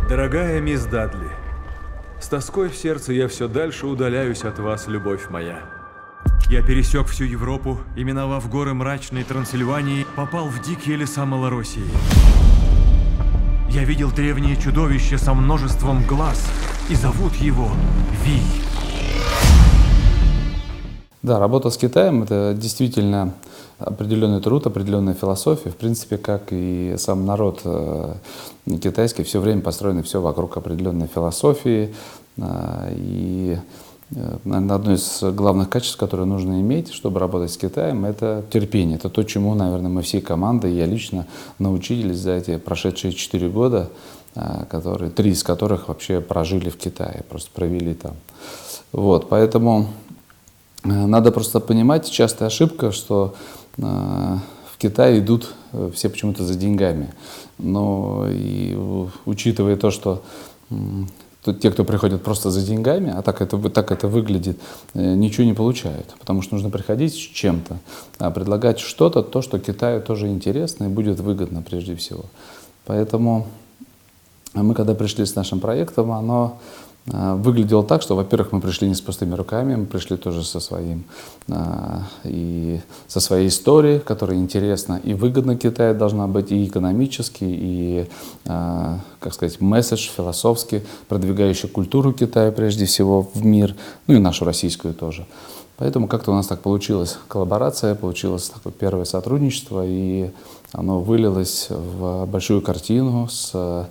Дорогая мисс Дадли, с тоской в сердце я все дальше удаляюсь от вас, любовь моя. Я пересек всю Европу и, миновав горы мрачной Трансильвании, попал в дикие леса Малороссии. Я видел древнее чудовище со множеством глаз, и зовут его Вий. Да, работа с Китаем – это действительно определенный труд, определенная философия. В принципе, как и сам народ китайский, все время построено все вокруг определенной философии. И, наверное, одно из главных качеств, которые нужно иметь, чтобы работать с Китаем, это терпение. Это то, чему, наверное, мы всей командой, я лично научились за эти прошедшие 4 года, 3 из которых вообще прожили в Китае, просто провели там. Вот, поэтому надо просто понимать, частая ошибка, что в Китае идут все почему-то за деньгами. Но и учитывая то, что те, кто приходят просто за деньгами, а так это выглядит, ничего не получают. Потому что нужно приходить с чем-то, предлагать что-то, то, что Китаю тоже интересно и будет выгодно прежде всего. Поэтому мы, когда пришли с нашим проектом, оно выглядело так, что, во-первых, мы пришли не с пустыми руками, мы пришли тоже со своей историей, которая интересна и выгодна Китаю должна быть, и экономически, и, как сказать, месседж философский, продвигающий культуру Китая прежде всего в мир, ну и нашу российскую тоже. Поэтому как-то у нас так получилась коллаборация, получилось такое первое сотрудничество, и оно вылилось в большую картину с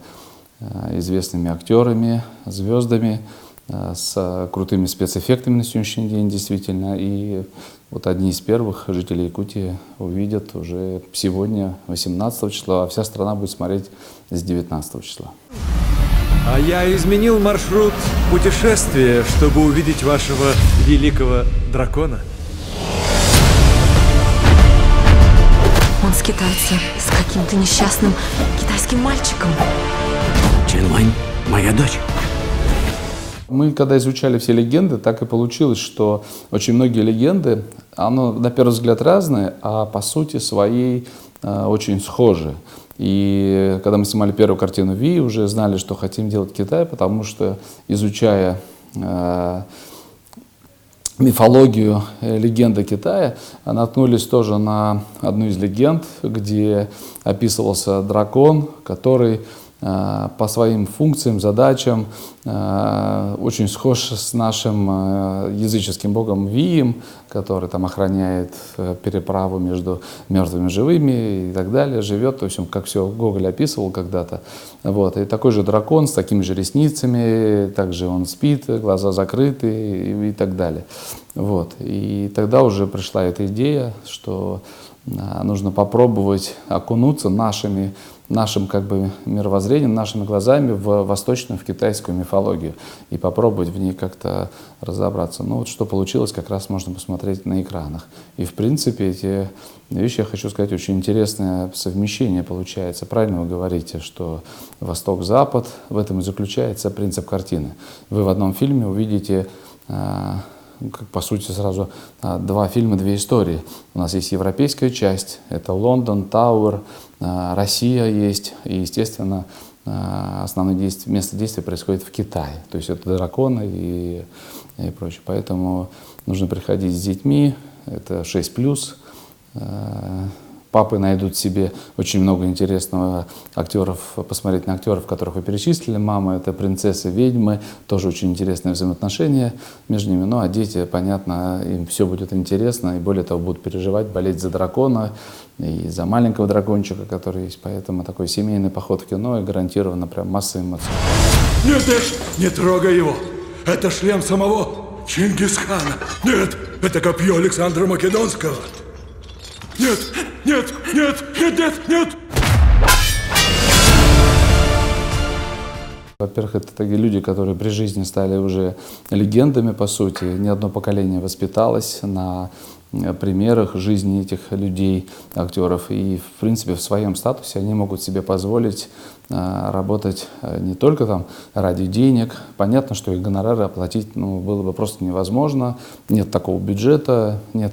известными актерами, звездами, с крутыми спецэффектами на сегодняшний день действительно. И вот одни из первых жителей Якутии увидят уже сегодня, 18 числа, а вся страна будет смотреть с 19 числа. А я изменил маршрут путешествия, чтобы увидеть вашего великого дракона. Он скитается с каким-то несчастным китайским мальчиком. Чинлань, моя дочь. Мы, когда изучали все легенды, так и получилось, что очень многие легенды, оно на первый взгляд разные, а по сути своей очень схожи. И когда мы снимали первую картину «Ви», уже знали, что хотим делать Китай, потому что, изучая мифологию, легенды Китая, наткнулись тоже на одну из легенд, где описывался дракон, который по своим функциям, задачам очень схож с нашим языческим богом Вием, который там охраняет переправу между мертвыми и живыми и так далее, живет, то есть он, как все Гоголь описывал когда-то. Вот. И такой же дракон с такими же ресницами, также он спит, глаза закрыты и так далее. Вот. И тогда уже пришла эта идея, что нужно попробовать окунуться нашим как бы мировоззрением, нашими глазами в восточную, в китайскую мифологию и попробовать в ней как-то разобраться. Ну вот что получилось, как раз можно посмотреть на экранах. И в принципе эти вещи, я хочу сказать, очень интересное совмещение получается. Правильно вы говорите, что Восток-Запад, в этом и заключается принцип картины. Вы в одном фильме увидите по сути, сразу 2 фильма, 2 истории. У нас есть европейская часть, это Лондон, Тауэр, Россия есть, и, естественно, основное место действия происходит в Китае. То есть это драконы и прочее. Поэтому нужно приходить с детьми, это 6+. Папы найдут себе очень много интересного актеров, посмотреть на актеров, которых вы перечислили. Мама — это принцессы, ведьмы, тоже очень интересные взаимоотношения между ними. Ну а дети, понятно, им все будет интересно, и более того, будут переживать, болеть за дракона и за маленького дракончика, который есть. Поэтому такой семейный поход в кино и гарантированно прям масса эмоций. Нет, Эш, не трогай его! Это шлем самого Чингисхана! Нет, это копье Александра Македонского! Нет! Нет! Нет! Нет! Нет! Нет! Во-первых, это такие люди, которые при жизни стали уже легендами, по сути. Ни одно поколение воспиталось на примерах жизни этих людей, актеров. И, в принципе, в своем статусе они могут себе позволить работать не только там ради денег. Понятно, что их гонорары оплатить было бы просто невозможно. Нет такого бюджета, нет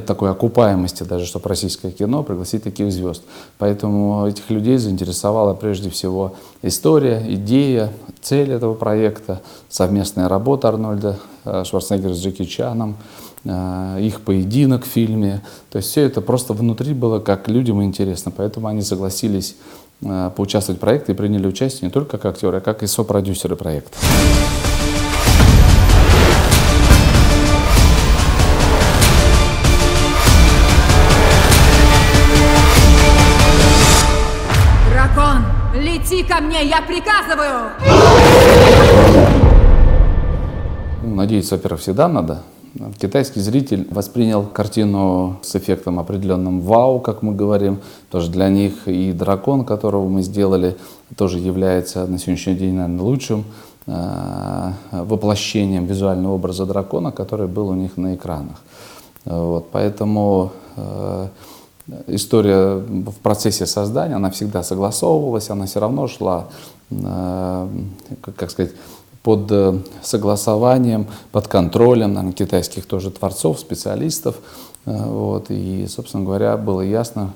такой окупаемости даже, чтобы российское кино пригласить таких звезд. Поэтому этих людей заинтересовала прежде всего история, идея, цель этого проекта, совместная работа Арнольда Шварценеггера с Джеки Чаном, их поединок в фильме. То есть все это просто внутри было как людям интересно. Поэтому они согласились поучаствовать в проекте и приняли участие не только как актеры, а как и сопродюсеры проекта. Дракон, лети ко мне, я приказываю! Надеяться, во-первых, всегда надо. Китайский зритель воспринял картину с эффектом определенным вау, как мы говорим. Тоже для них и дракон, которого мы сделали, тоже является на сегодняшний день, наверное, лучшим воплощением визуального образа дракона, который был у них на экранах. Вот, поэтому история в процессе создания, она всегда согласовывалась, она все равно шла, как сказать, под согласованием, под контролем, наверное, китайских тоже творцов, специалистов. Вот, и, собственно говоря, было ясно,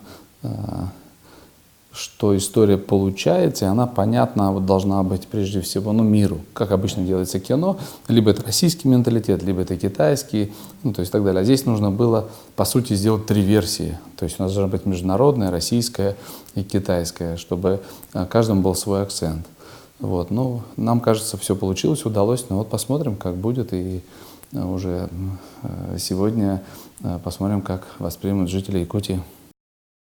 что история получается, и она понятна должна быть прежде всего миру. Как обычно делается кино, либо это российский менталитет, либо это китайский, то есть так далее. А здесь нужно было, по сути, сделать 3 версии. То есть у нас должна быть международная, российская и китайская, чтобы каждому был свой акцент. Вот. Ну, нам кажется, все получилось, удалось, но вот посмотрим, как будет, и уже сегодня посмотрим, как воспримут жители Якутии.